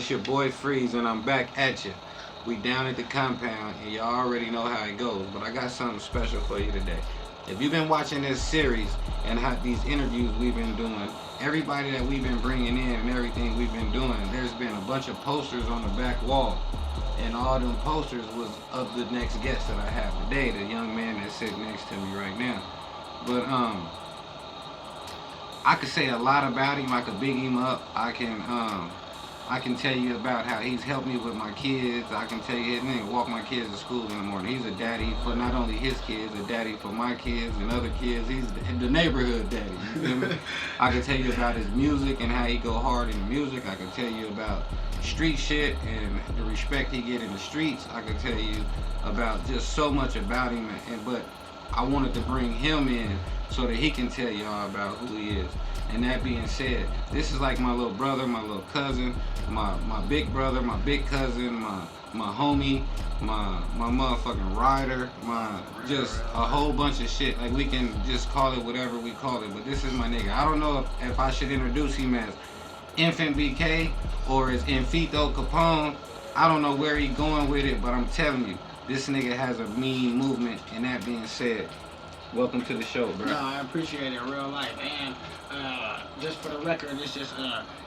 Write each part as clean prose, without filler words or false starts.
It's your boy Freeze, and I'm back at you. We down at the compound, and y'all already know how it goes. But I got something special for you today. If you've been watching this series and how these interviews we've been doing, everybody that we've been bringing in and everything we've been doing, there's been a bunch of posters on the back wall. And all them posters was of the next guest that I have today, the young man that's sitting next to me right now. But I could say a lot about him. I could big him up. I can tell you about how he's helped me with my kids. I can tell you his name, walk my kids to school in the morning. He's a daddy for not only his kids, a daddy for my kids and other kids. He's the neighborhood daddy. You feel me? I can tell you about his music and how he go hard in the music. I can tell you about street shit and the respect he get in the streets. I can tell you about just so much about him. But I wanted to bring him in so that he can tell y'all about who he is. And that being said, this is like my little brother, my little cousin, my big brother, my big cousin, my homie, my motherfucking rider, my just a whole bunch of shit. Like, we can just call it whatever we call it, but this is my nigga. I don't know if I should introduce him as Infant BK or as Nfieto Capone. I don't know where he going with it, but I'm telling you, this nigga has a mean movement. And that being said, welcome to the show, bro. No, I appreciate it, real life. And just for the record, it's just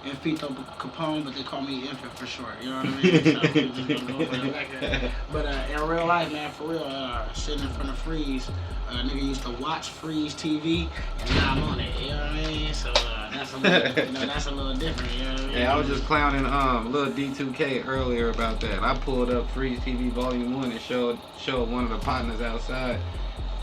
Nfieto Capone, but they call me Infant for short. You know what I mean? So we just gonna go for the record. But in real life, man, for real, sitting in front of Freeze, nigga used to watch FREEZTV, and now I'm on it. You know what I mean? So that's a little, that's a little different. You know what I mean? Yeah, I was just clowning little D2K earlier about that. I pulled up FREEZTV Volume 1 and showed one of the partners outside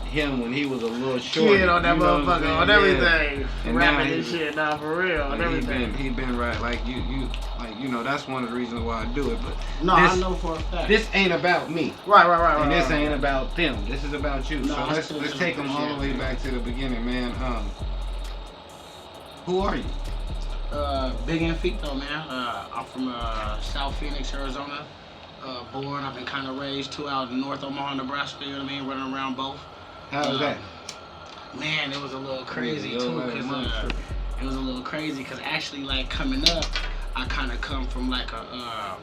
him when he was a little short. Kid on that motherfucker, on everything. And rapping and shit, nah, for real, on everything. He been right, like you know, that's one of the reasons why I do it. But no, I know for a fact. This ain't about me. Right. And this ain't about them. This is about you. No, so let's take them all the way back to the beginning, man. Who are you? Big Nfieto, man. I'm from South Phoenix, Arizona. Born, I've been kind of raised too out in North Omaha, Nebraska. You know what I mean? Running around both. How was that? Man, it was a little crazy too, cause it was a little crazy, cause actually, like, coming up, I kind of come from like a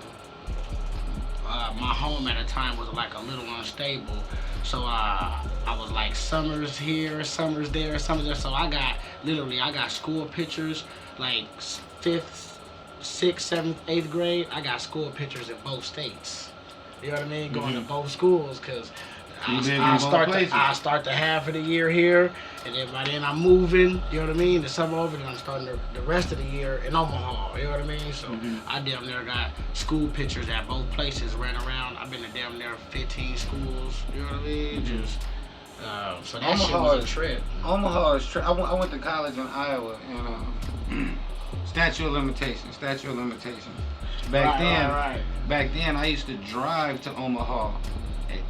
my home at the time was like a little unstable, so I was like summers here, summers there, summers there. So I got school pictures, like 5th, 6th, 7th, 8th grade. I got school pictures in both states. You know what I mean? Going to both schools, cause I start the half of the year here, and then by then I'm moving, you know what I mean, the summer over, then I'm starting the rest of the year in Omaha, you know what I mean? So I damn near got school pictures at both places, ran around. I've been to damn near 15 schools, you know what I mean? Just so that shit was a trip. Omaha is trip. I went to college in Iowa, and statute of limitations. Back then I used to drive to Omaha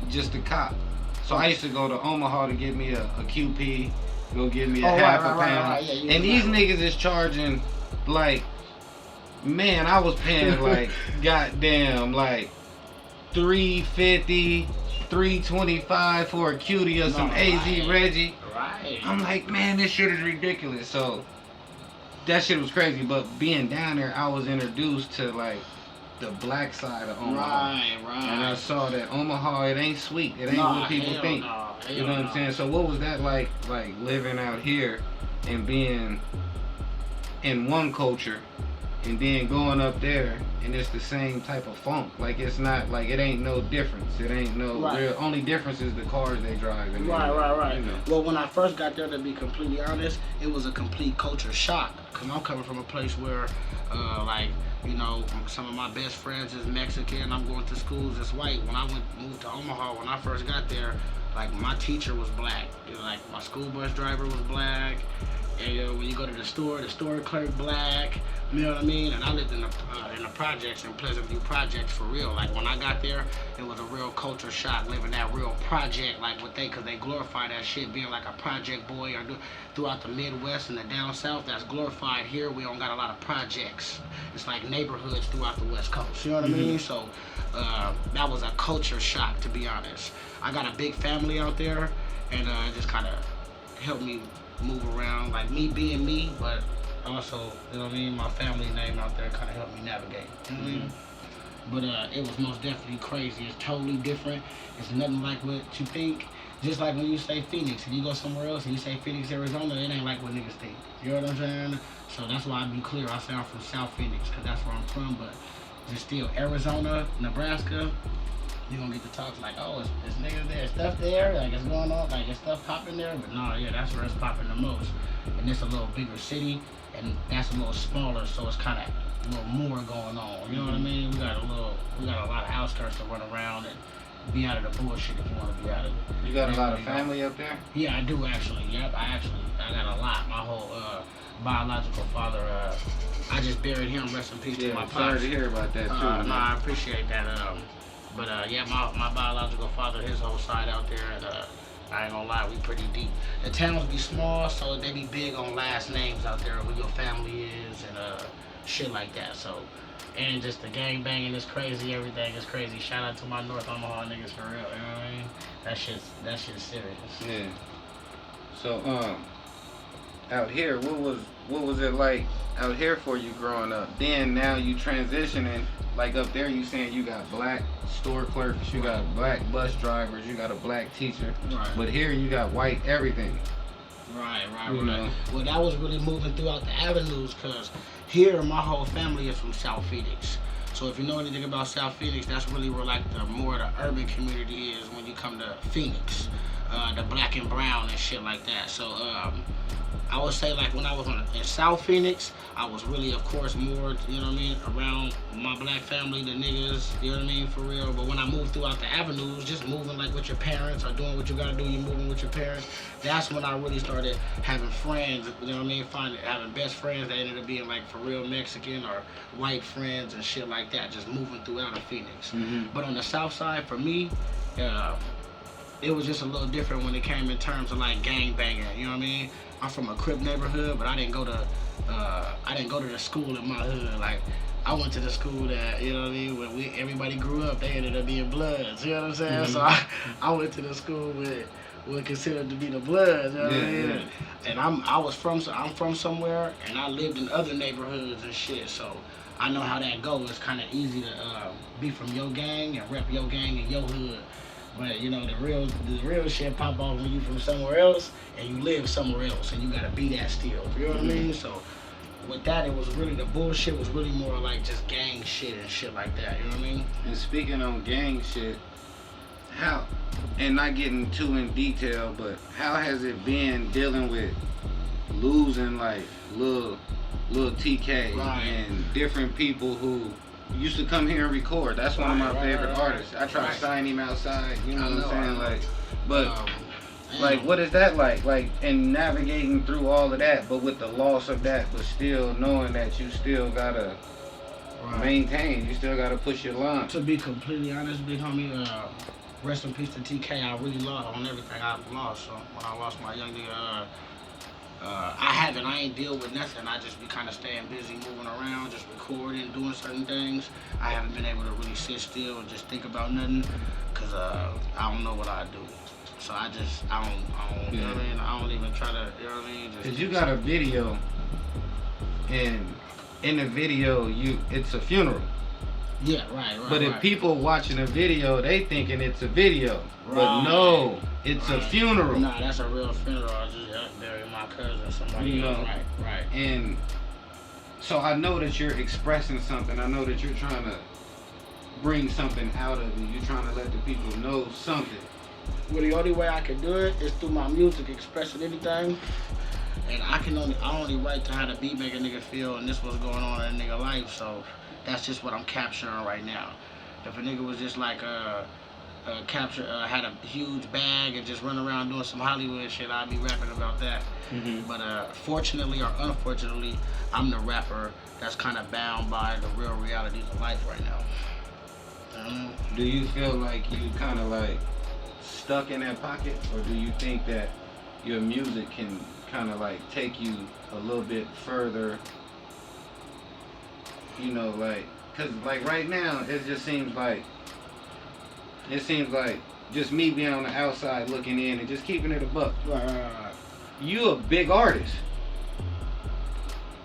just to cop. So I used to go to Omaha to get me a QP, go get me a half a pound. Yeah, and these niggas is charging, like, man, I was paying like goddamn like $350, $325 for a cutie or some AZ Reggie. Right. I'm like, man, this shit is ridiculous. So that shit was crazy. But being down there, I was introduced to like the black side of Omaha. Right. And I saw that Omaha, it ain't sweet. It ain't what people think. You know what I'm saying? So what was that like living out here and being in one culture and then going up there and it's the same type of funk? Like, it's not, like, it ain't no difference. It ain't no real, only difference is the cars they drive. Right. You know. Well, when I first got there, to be completely honest, it was a complete culture shock. Because I'm coming from a place where, like, you know, some of my best friends is Mexican. I'm going to schools that's white. When I moved to Omaha, when I first got there, like, my teacher was black. You know, like, my school bus driver was black. And when you go to the store clerk black. You know what I mean? And I lived in the projects, in Pleasant View projects, for real. Like, when I got there, it was a real culture shock living that real project, like because they glorify that shit, being like a project boy, or throughout the Midwest and the down south. That's glorified. Here we don't got a lot of projects. It's like neighborhoods throughout the West Coast. You know what I mean? So that was a culture shock, to be honest. I got a big family out there, and it just kind of helped me move around, like me being me, but also, you know what I mean, my family name out there kind of helped me navigate. You know what I mean? But it was most definitely crazy. It's totally different. It's nothing like what you think. Just like when you say Phoenix, if you go somewhere else and you say Phoenix, Arizona, it ain't like what niggas think. You know what I'm saying? So that's why I be clear. I say I'm from South Phoenix because that's where I'm from. But just still, Arizona, Nebraska, you gonna get to talk like, oh, it's niggas there, stuff there, like it's going on, like it's stuff popping there. But no, yeah, that's where it's popping the most. And it's a little bigger city, and that's a little smaller, so it's kind of a little more going on. You know what I mean? We got a lot of outskirts to run around and be out of the bullshit if you want to be out of it. You got a lot of family up there? Yeah, I do actually. Yep, I got a lot. My whole biological father, I just buried him. Rest in peace to my pops. Sorry to hear about that too. No, I appreciate that. But yeah, my biological father, his whole side out there, and I ain't gonna lie, we pretty deep. The towns be small, so they be big on last names out there, who your family is, and shit like that. So, and just the gang banging is crazy, everything is crazy. Shout out to my North Omaha niggas for real, you know what I mean? That shit's serious. Yeah. So out here, what was it like out here for you growing up? Then now you transitioning, like up there you saying you got black store clerks, you got black bus drivers, you got a black teacher. Right. But here you got white everything. Right. know? Well, that was really moving throughout the avenues, because here my whole family is from South Phoenix. So if you know anything about South Phoenix, that's really where like the more the urban community is when you come to Phoenix, the black and brown and shit like that. So I would say like when I was in South Phoenix, I was really, of course, more, you know what I mean, around my black family, the niggas, you know what I mean, for real. But when I moved throughout the avenues, just moving like with your parents or doing what you gotta do, you moving with your parents, that's when I really started having friends, you know what I mean, having best friends that ended up being like for real Mexican or white friends and shit like that, just moving throughout of Phoenix. Mm-hmm. But on the south side, for me, it was just a little different when it came in terms of like gang banging, you know what I mean? I'm from a Crip neighborhood, but I didn't go to the school in my hood. Like, I went to the school that, you know what I mean, when everybody grew up, they ended up being Bloods, you know what I'm saying? Mm-hmm. So I went to the school with what considered to be the Bloods, you know what I mean? Yeah. And I'm from somewhere, and I lived in other neighborhoods and shit, so I know how that goes. It's kind of easy to be from your gang and rep your gang in your hood. But you know, the real shit pop off when you from somewhere else and you live somewhere else, and you gotta be that still. You know what I mean? So with that, it was really, the bullshit was really more like just gang shit and shit like that. You know what I mean? And speaking on gang shit, how, and not getting too in detail, but how has it been dealing with losing like little TK and different people who used to come here and record? That's one of my favorite artists. I try to sign him outside, you know what I'm saying? Like, but like, what is that like? Like, and navigating through all of that, but with the loss of that, but still knowing that you still gotta maintain, you still gotta push your line. To be completely honest, big homie, rest in peace to TK. I really lost on everything I've lost. So when I lost my young nigga, I ain't deal with nothing. I just be kind of staying busy, moving around, just recording, doing certain things. I haven't been able to really sit still and just think about nothing, cause I don't know what I do. So I don't, you know what I mean? I don't even try to, you know what I mean? Cause you got a video, and in the video, it's a funeral. Yeah, right. But if people watching a video, they thinking it's a video. But no, it's a funeral. Nah, that's a real funeral. I just buried my cousin, somebody else. Right. And so I know that you're expressing something. I know that you're trying to bring something out of it. You're trying to let the people know something. Well, the only way I can do it is through my music, expressing anything. And I only write to how the beat make a nigga feel, and this what's going on in a nigga life. So that's just what I'm capturing right now. If a nigga was just like had a huge bag and just run around doing some Hollywood shit, I'd be rapping about that. Mm-hmm. But fortunately or unfortunately, I'm the rapper that's kind of bound by the real realities of life right now. Do you feel like you kind of like stuck in that pocket, or do you think that your music can kind of like take you a little bit further? You know, like, cause like right now it seems like just me being on the outside looking in and just keeping it a buck. Right. You a big artist.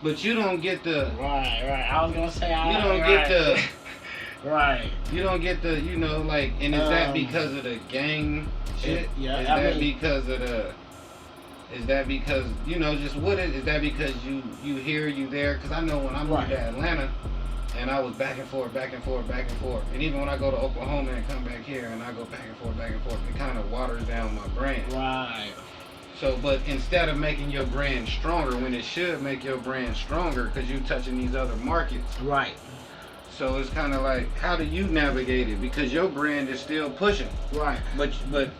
But you don't get the. Right. I was gonna say You don't get the. Right. You don't get the, you know, like, and is that because of the gang shit? Yeah. Is that because of the? Is that because, you know, just what is that because you here, you there? Because I know when I moved to Atlanta, and I was back and forth, and even when I go to Oklahoma and come back here, and I go back and forth, it kind of waters down my brand. Right. So, but instead of making your brand stronger, when it should make your brand stronger, because you're touching these other markets. Right. So it's kind of like, how do you navigate it? Because your brand is still pushing. Right. But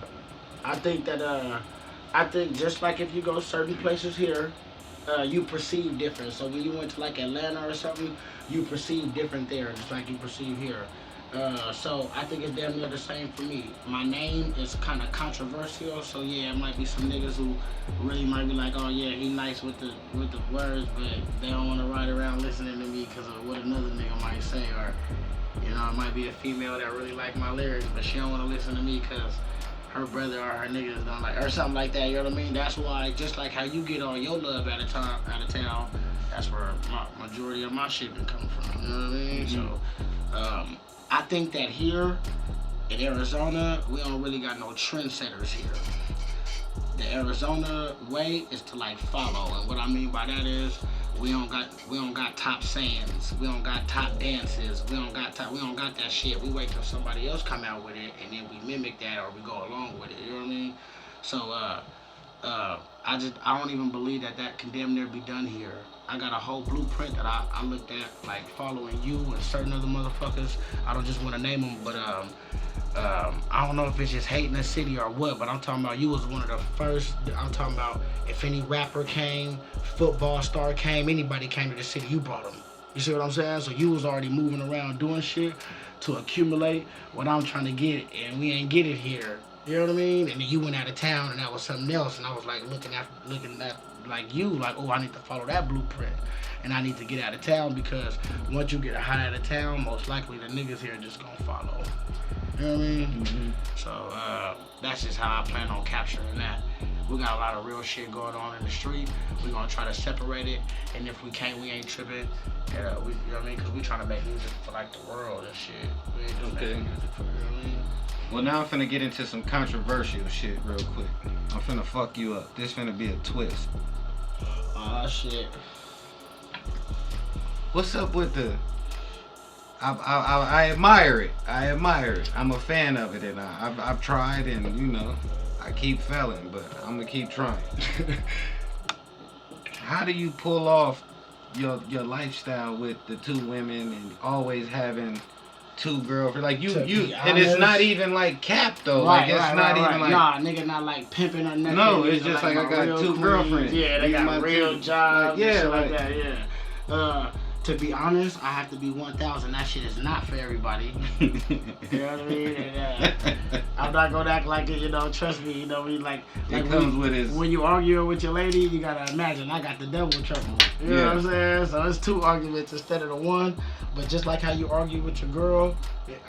I think that just like if you go certain places here, you perceive different. So when you went to like Atlanta or something, you perceive different there, just like you perceive here. So I think it's damn near the same for me. My name is kind of controversial, so yeah, it might be some niggas who really might be like, oh yeah, he nice with the words, but they don't want to ride around listening to me because of what another nigga might say, or you know, it might be a female that really like my lyrics, but she don't want to listen to me because her brother or her niggas don't like, or something like that. You know what I mean? That's why, just like how you get all your love out of town, that's where majority of my shit been coming from. You know what I mean? So. I think that here in Arizona, we don't really got no trendsetters here. The Arizona way is to like follow, and what I mean by that is we don't got top sayings, we don't got top dances, we don't got that shit. We wait till somebody else come out with it, and then we mimic that or we go along with it. You know what I mean? So I don't even believe that can damn near be done here. I got a whole blueprint that I looked at, like following you and certain other motherfuckers. I don't just want to name them, but I don't know if it's just hating the city or what, but I'm talking about you was one of the first. I'm talking about if any rapper came, football star came, anybody came to the city, you brought them. You see what I'm saying? So you was already moving around doing shit to accumulate what I'm trying to get, and we ain't get it here. You know what I mean? And then you went out of town, and that was something else, and I was like looking at like you, like, oh, I need to follow that blueprint, and I need to get out of town, because once you get hot out of town, most likely the niggas here just gonna follow. You know what I mean? Mm-hmm. So that's just how I plan on capturing that. We got a lot of real shit going on in the street. We're gonna try to separate it, and if we can't, we ain't tripping. We, you know what I mean? Because we trying to make music for like the world and shit. We ain't just making music for, you know what I mean? Well, now I'm finna get into some controversial shit real quick. I'm finna fuck you up. This finna be a twist. Oh shit. What's up with the? I admire it. I'm a fan of it, and I've tried, and you know, I keep failing, but I'm gonna keep trying. How do you pull off your lifestyle with the two women and always having two girlfriends? Like you, and it's not even like cap though. Right, like it's not even like. Nah, nigga, not like pimping or nothing. No, it's just like I got two girlfriends. Yeah, they got real jobs. Yeah, and shit like that. Yeah. To be honest, I have to be 1,000. That shit is not for everybody. You know what I mean? And, I'm not gonna act like it. You know, trust me. You know, like it comes with his. When you arguing with your lady, you gotta imagine I got the double trouble. You know what I'm saying? So it's two arguments instead of the one. But just like how you argue with your girl,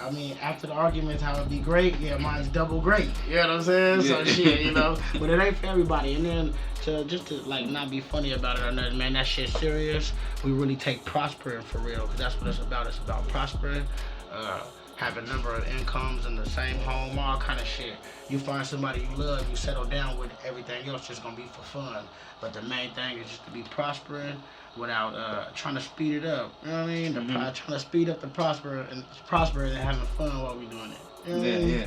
I mean, after the arguments, how it'd be great. Yeah, mine's double great. You know what I'm saying? So shit, you know. But it ain't for everybody. And then to like not be funny about it or nothing, man. That shit's serious. We really take prospering for real, because that's what it's about. It's about prospering, having a number of incomes in the same home, all kind of shit. You find somebody you love, you settle down with, everything else just gonna be for fun. But the main thing is just to be prospering without trying to speed it up. You know what I mean? Trying to speed up the prospering and having fun while we doing it. You know what I mean? Yeah.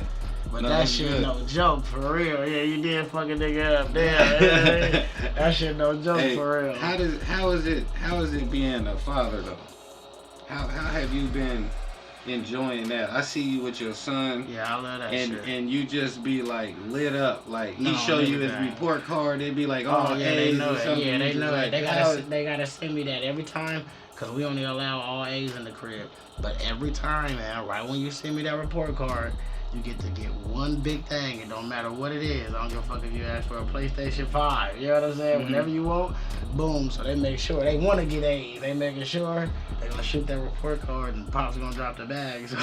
But no, that shit good. No joke, for real. Yeah, you did fucking nigga up. Damn, that shit no joke, for real. How is it being a father though? How have you been enjoying that? I see you with your son. Yeah, I love that shit. And you just be like lit up. Like he show you his report card. They be like, oh yeah, they know it. Yeah, they know it. They gotta send me that every time, cause we only allow all A's in the crib. But every time, man, right when you send me that report card, you get to get one big thing. It don't matter what it is. I don't give a fuck if you ask for a PlayStation 5. You know what I'm saying? Whatever you want, boom. So they make sure. They want to get A's. They making sure they're going to shoot that report card, and Pop's going to drop the bag. So,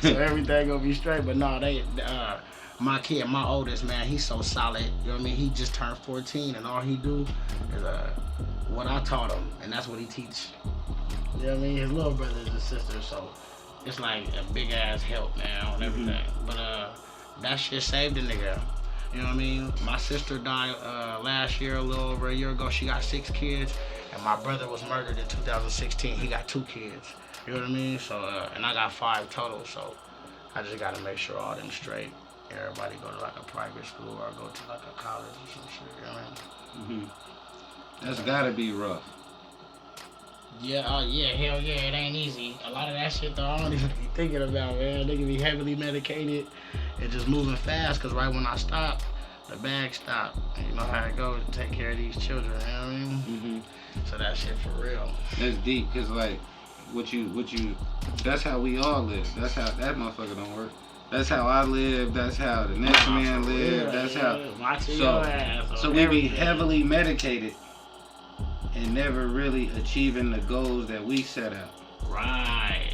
so everything going to be straight. But no, my kid, my oldest, man, he's so solid. You know what I mean? He just turned 14, and all he do is what I taught him, and that's what he teach. You know what I mean? His little brothers and sisters, so it's like a big ass help now and everything. But that shit saved the nigga. You know what I mean? My sister died last year, a little over a year ago. She got 6 kids, and my brother was murdered in 2016. He got 2 kids. You know what I mean? So and I got 5 total. So I just gotta make sure all them straight. Everybody go to like a private school or go to like a college or some shit. You know what I mean? That's gotta be rough. Yeah, yeah, hell yeah, it ain't easy. A lot of that shit though, I don't even be thinking about, man. They can be heavily medicated and just moving fast, cause right when I stop, the bag stop. And you know how it goes to take care of these children, you know what I mean? So that shit for real. That's deep, cause like, that's how we all live. That's how that motherfucker don't work. That's how I live. That's how the next man live. That's how. So we be heavily medicated and never really achieving the goals that we set out. Right.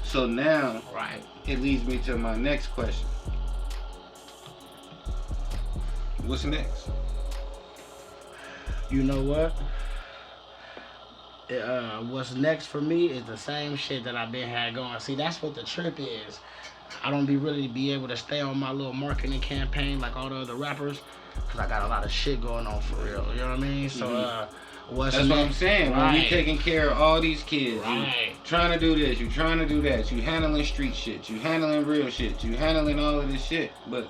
So now, it leads me to my next question. What's next? You know what? What's next for me is the same shit that I've been had going. See, that's what the trip is. I don't really be able to stay on my little marketing campaign like all the other rappers, because I got a lot of shit going on for real. You know what I mean? So, that's what I'm saying. When you taking care of all these kids, you trying to do this, you trying to do that, you handling street shit, you handling real shit, you handling all of this shit. But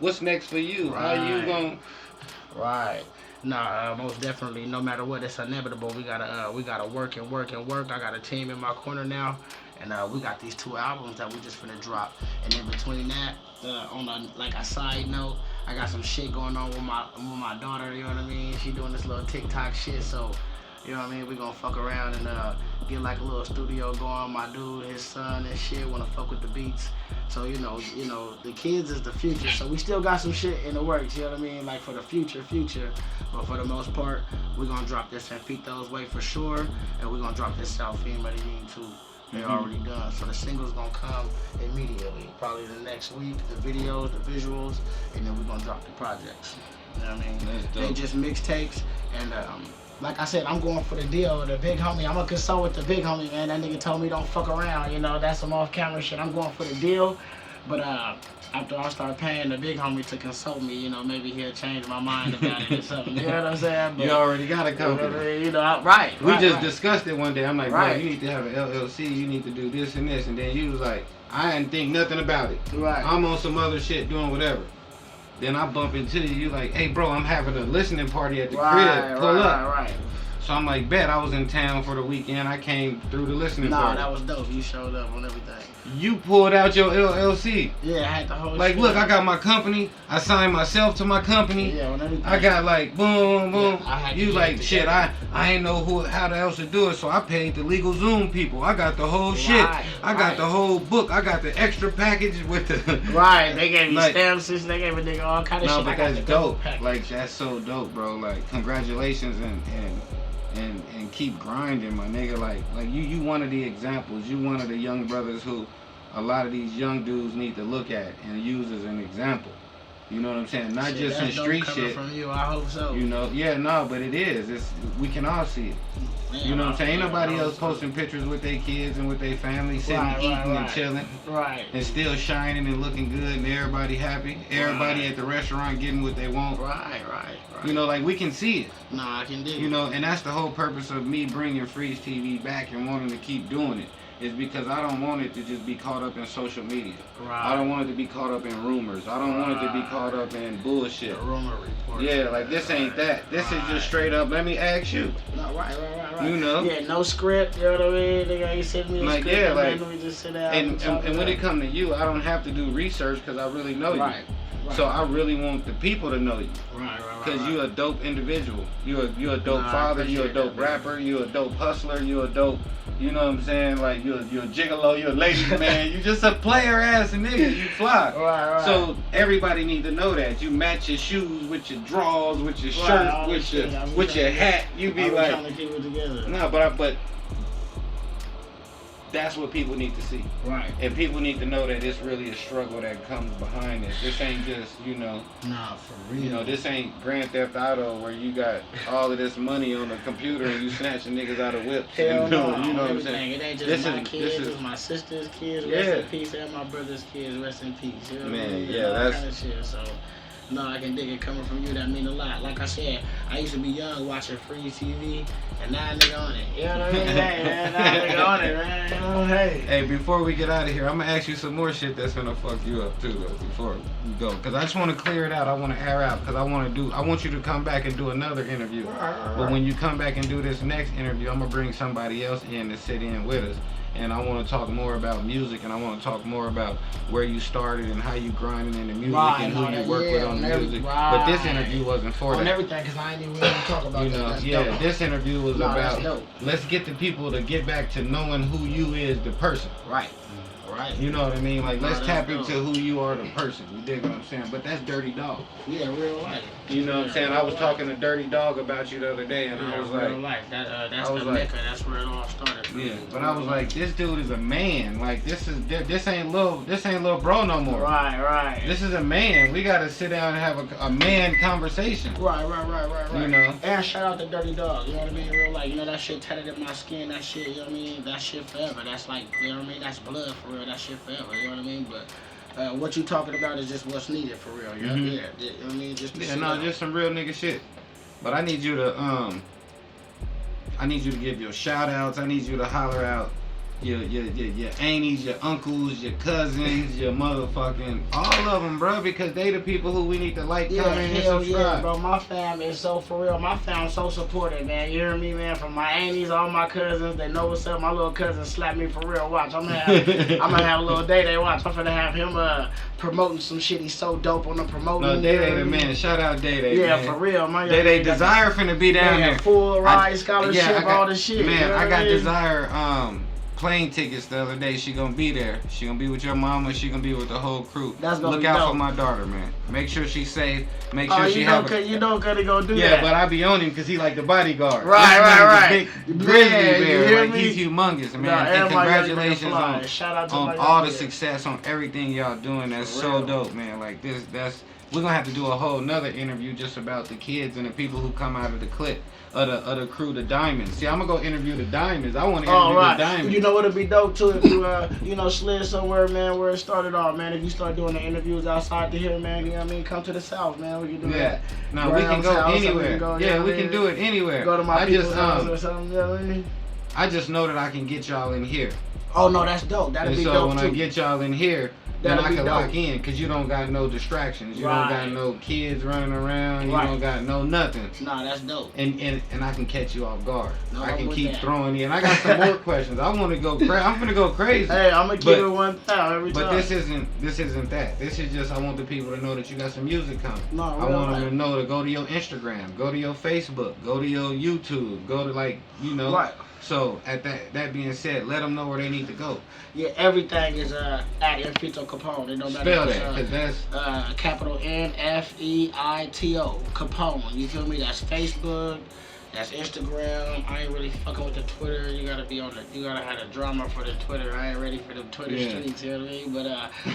what's next for you? How you gonna? Nah, most definitely. No matter what, it's inevitable. We gotta work and work and work. I got a team in my corner now, and we got these 2 albums that we just finna drop. And in between that, on a side note, I got some shit going on with my daughter. You know what I mean? She doing this little TikTok shit, so you know what I mean. We gonna fuck around and get like a little studio going. My dude, his son, and shit wanna fuck with the beats. So you know, the kids is the future. So we still got some shit in the works. You know what I mean? Like for the future. But for the most part, we're gonna drop this Nfieto's way for sure, and we're gonna drop this South Female too. They're already done. So the singles gonna come immediately. Probably the next week, the videos, the visuals, and then we're gonna drop the projects. You know what I mean? They just mixtapes, and like I said, I'm going for the deal with the big homie. I'm gonna consult with the big homie, man. That nigga told me don't fuck around, you know, that's some off-camera shit. I'm going for the deal, but after I start paying the big homie to consult me, you know, maybe he'll change my mind about it or something. You know what I'm saying? But, you already got a company. You know, we just discussed it one day. I'm like, bro, you need to have an LLC. You need to do this and this. And then you was like, I didn't think nothing about it. I'm on some other shit doing whatever. Then I bump into you. You like, hey, bro, I'm having a listening party at the crib. Pull up. So I'm like, bet. I was in town for the weekend. I came through the listening party. That was dope. You showed up on everything. You pulled out your LLC. Yeah, I had the whole like, shit. Look, I got my company. I signed myself to my company. Yeah, on everything. I got like, boom, boom. Yeah, you like, shit, I ain't know how else to do it, so I paid the Legal Zoom people. I got the whole shit. I got the whole book. I got the extra package with the... They gave me stamps, they gave a nigga all kind of shit. No, but that's dope. Like, that's so dope, bro. Like, congratulations and keep grinding, my nigga. Like you one of the examples. You one of the young brothers who a lot of these young dudes need to look at and use as an example. You know what I'm saying? Not just in street shit. From you, I hope so. You know, but it is. We can all see it. Man, you know what I'm saying? Ain't nobody else posting pictures with their kids and with their family, sitting, eating and chilling, and still shining and looking good, and everybody happy. Everybody at the restaurant getting what they want. Right. You know, like we can see it. No, I can do it. You know, and that's the whole purpose of me bringing FREEZ TV back and wanting to keep doing it. Is because I don't want it to just be caught up in social media. I don't want it to be caught up in rumors. I don't want it to be caught up in bullshit. The rumor report. Yeah, like this ain't that. This is just straight up, let me ask you. No, right. You know? Yeah, no script, you know what I mean? Nigga ain't send me a script, and then we just sit down and when it come to you, I don't have to do research because I really know you. Right. So I really want the people to know you. Right. Because you're a dope individual. You're a dope father. You're a dope rapper. You're a dope hustler. You're a dope, you know what I'm saying? Like you're a gigolo. You're a ladies man. You just a player ass nigga. You fly. Right. So everybody need to know that. You match your shoes with your drawers, with your shirt, with your hat. You be like. Trying to keep it together. No, but That's what people need to see. Right. And people need to know that it's really a struggle that comes behind this. This ain't just, Nah, for real. this ain't Grand Theft Auto where you got all of this money on the computer and you snatching niggas out of whips. Hell no, you know what I'm everything. saying? It ain't just This my is- kids, this is- it's my sister's kids, Yeah. rest in peace, and my brother's kids, rest in peace. You know what I Man, mean? yeah, All that's- kind of shit. So, no, I can dig it coming from you. That mean a lot. Like I said, I used to be young watching FREEZ TV, and now a nigga on it. You know what I mean? Hey, man, now a nigga on it, man. You know, hey. Hey, before we get out of here, I'm gonna ask you some more shit that's gonna fuck you up too, though. Before we go, cause I just want to clear it out. I want to air out, cause I want you to come back and do another interview. But when you come back and do this next interview, I'm gonna bring somebody else in to sit in with us, and I want to talk more about music, and I want to talk more about where you started and how you grinding in the music Right, and who no, you that- work yeah, with on the on music. every- But this right. interview wasn't for On that. everything, because I ain't even really talk about You that. know, That's yeah, dope. this interview was No, that's about dope. let's get the people to get back to knowing who you is the person. Right. Right. You know what I mean? Like, No, let's that's tap dope. into who you are the person. You dig what I'm saying? But that's Dirty Dog. Yeah, real life. You know what I'm saying? I was talking to Dirty Dog about you the other day, and I was real like, life. That's I was the like- mecca. That's where it all started. for yeah. me. But I was like, this dude is a man. Like, this ain't little bro no more. Right, right. This is a man. We gotta sit down and have a man conversation. Right. You know? And shout out to Dirty Dog, you know what I mean? Real life, you know that shit tatted in my skin, that shit, you know what I mean? That shit forever. That's like, you know what I mean? That's blood for real, that shit forever, you know what I mean? But what you talking about is just what's needed for real, you know? Mhm. Yeah, you know what I mean? Just to Yeah, sit no, down. just some real nigga shit. But I need you to give your shout outs. I need you to holler out your aunties, your uncles, your cousins, your motherfucking all of them, bro, because they the people who we need to like, Yeah, comment, and hell yeah, subscribe. bro. My fam is so for real. My fam so supportive, man. You hear me, man? From my aunties, all my cousins, they know what's up. My little cousin slapped me for real. Watch, I'm gonna have a little day. Watch, I'm finna have him promoting some shit. He's so dope on the promoting. No, Day the man. Shout out Day, Yeah, man. for real, man. Day Desire finna be down yeah, there. full ride I scholarship, got- all the shit. Man, you know I what got mean? Desire plane tickets the other day. She gonna be there. She gonna be with your mama. She gonna be with the whole crew. That's gonna Look be out dope. for my daughter, man. Make sure she's safe. Make Oh, sure she have. you know, Cuddy gonna do Yeah, that. but I be on him because he like the bodyguard. Right, This right, man's a right. Big Man, grizzly you bear. hear Like, me? he's humongous, man. Nah, And everybody gotta congratulations get fly. on Shout out to my all young the kid. success on everything y'all doing. That's For so real. dope, man. Like that's we're gonna have to do a whole nother interview just about the kids and the people who come out of the clip of the crew, the Diamonds. See, I'm gonna go interview the Diamonds. I want to interview Oh, right. the Diamonds. You know what'd be dope too if you slid somewhere, man, where it started off, man. If you start doing the interviews outside to here, man, you know what I mean? Come to the South, man. We can do Yeah. that. No, we can go Graham's house, or we anywhere. can go, you Yeah, know we what I can mean? do it anywhere. Go to my I people's just house or something, you know what I mean? I just know that I can get y'all in here. Oh no, that's dope. That'd And be so dope when too. I get y'all in here, then That'd I be can dope. lock in because you don't got no distractions. You don't got Right. no kids running around. You Right. don't got no nothing. Nah, that's dope. And I can catch you off guard. No, I I'm can with keep that. throwing in. I got some more questions. I want to go crazy. I'm gonna go crazy. Hey, I'm gonna keep But- it 1,000 every But time. this isn't that. This is just I want the people to know that you got some music coming. No, I real want them life. to know to go to your Instagram, go to your Facebook, go to your YouTube, go to Right. So at that being said, let them know where they need to go. Yeah, everything is at Nfieto Capone. It don't matter Spell if that, it's, cause that's capital Nfeito Capone. You feel me? That's Facebook. That's Instagram. I ain't really fucking with the Twitter. You gotta have the drama for the Twitter. I ain't ready for the Twitter Yeah. streets, you know what I mean?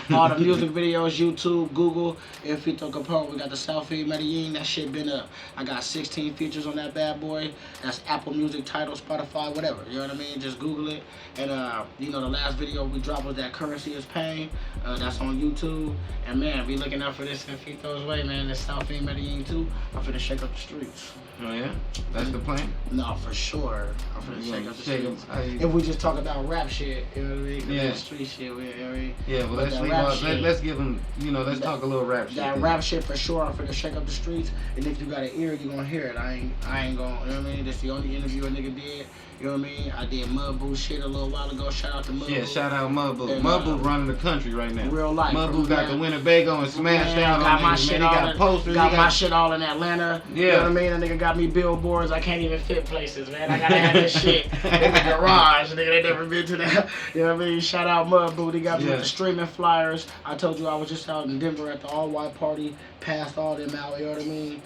But all the music videos, YouTube, Google, Nfieto Capone. We got the Selfie Medellin. That shit been up. I got 16 features on that bad boy. That's Apple Music, Tidal, Spotify, whatever. You know what I mean? Just Google it. And the last video we dropped was that Currency is Pain. That's on YouTube. And man, be looking out for this Nfieito's way, man. This Selfie Medellin too. I'm finna shake up the streets. oh yeah, that's the plan. No, for sure. I'm finna You shake gonna up the shake 'em? streets. If we just talk about rap shit, you know what I mean? Yeah. That street shit, you know what I mean? Yeah, well But let's that leave rap off. shit- Let's give them. Let's that- talk a little rap shit. That then. rap shit for sure, I'm finna shake up the streets. And if you got an ear, you gonna hear it. I ain't gonna, you know what I mean? That's the only interview a nigga did. You know what I mean? I did Mud Boo shit a little while ago. Shout out to Mud Yeah, Boo. shout out Mudboo. And, Mudboo running the country right now. Real life. Mudboo got the Man. Winnebago and smashed Man, out got on my niggas, shit man. He all got in, posters. got he my got shit all in Atlanta. You Yeah. know what I mean? That nigga got me billboards. I can't even fit places, man. I gotta have this shit in the garage. Nigga, they never been to that. You know what I mean? Shout out Mud Boo. They got me Yeah. with the streaming flyers. I told you I was just out in Denver at the all-white party. Passed all them out. You know what I mean?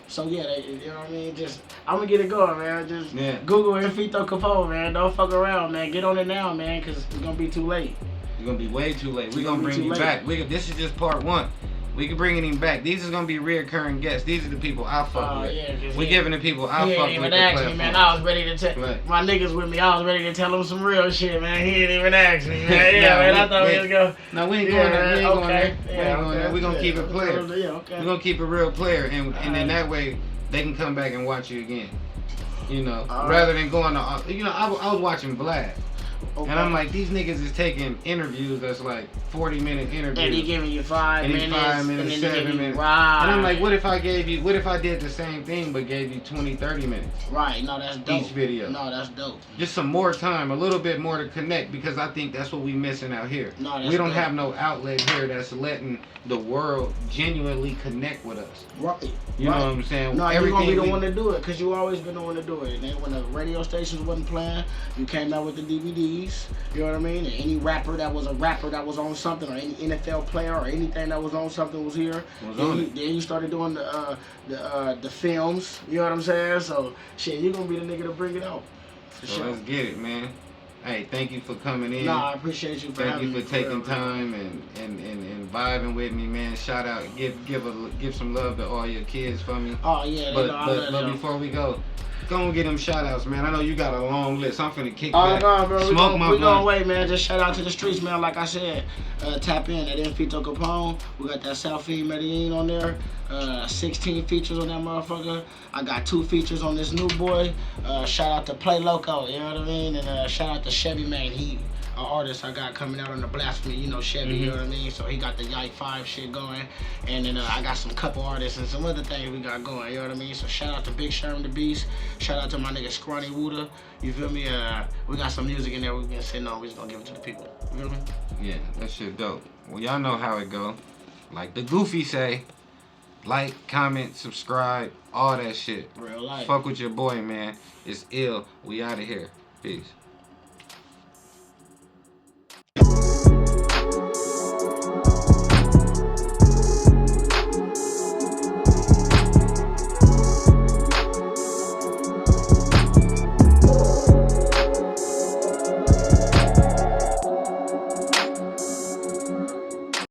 So yeah, you know what I mean. Just I'm gonna get it going, man. Just Google Nfieto Capone, man. Don't fuck around, man. Get on it now, man, cause it's gonna be too late. It's gonna be way too late. We're gonna bring him back. This is just part 1. We can bring him back. These is gonna be reoccurring guests. These are the people I fuck with. Yeah, we giving the people I fuck with. He ain't even ask me, man. I was ready to tell my niggas with me. I was ready to tell them some real shit, man. He didn't even ask me, man. Yeah, man. I thought we was going. No, we ain't going there. We ain't going there. We ain't going there. We gonna keep it player. We gonna keep it real player, and then that way they can come back and watch you again. You know, rather than going to. You know, I was watching Vlad. Okay. And I'm like, these niggas is taking interviews that's like 40-minute interviews. And he giving you 5 minutes. 5 minutes, 7 minutes. Right. And I'm like, what if I did the same thing but gave you 20, 30 minutes? Right. No, that's dope. Each video. No, that's dope. Just some more time, a little bit more to connect, because I think that's what we missing out here. No, that's we don't dope. have no outlet here that's letting the world genuinely connect with us. Right. You know what I'm saying? No, you're gonna be the one to do it, because you always been the one to do it. And then when the radio stations wasn't playing, you came out with the DVDs. You know what I mean? And any rapper that was on something, or any NFL player or anything that was on something was here. Then you started doing the films. You know what I'm saying? So shit, you're gonna be the nigga to bring it out. So let's get it, man. Hey, thank you for coming in. No, I appreciate you for having me. Thank you for taking time and vibing with me, man. Shout out, give some love to all your kids for me. Oh yeah, but before we go and get them shout outs, man. I know you got a long list. I'm finna kick back. Oh no, bro. We gonna wait, man. Just shout out to the streets, man. Like I said, tap in at Nfieto Capone. We got that Selfie Medellin on there. 16 features on that motherfucker. I got 2 features on this new boy. Shout out to Play Loco, you know what I mean? And shout out to Chevy Man. He an artist I got coming out on the Blasphemy, you know, Chevy, you know what I mean? So he got the Yike 5 shit going. And then I got some couple artists and some other things we got going, you know what I mean? So shout out to Big Sherm the Beast. Shout out to my nigga Scrawny Wooda. You feel me? We got some music in there we've been sitting on. We just gonna give it to the people. You feel me? Yeah, that shit dope. Well, y'all know how it go. Like the Goofy say, like, comment, subscribe, all that shit. Real life. Fuck with your boy, man. It's ill. We out of here. Peace.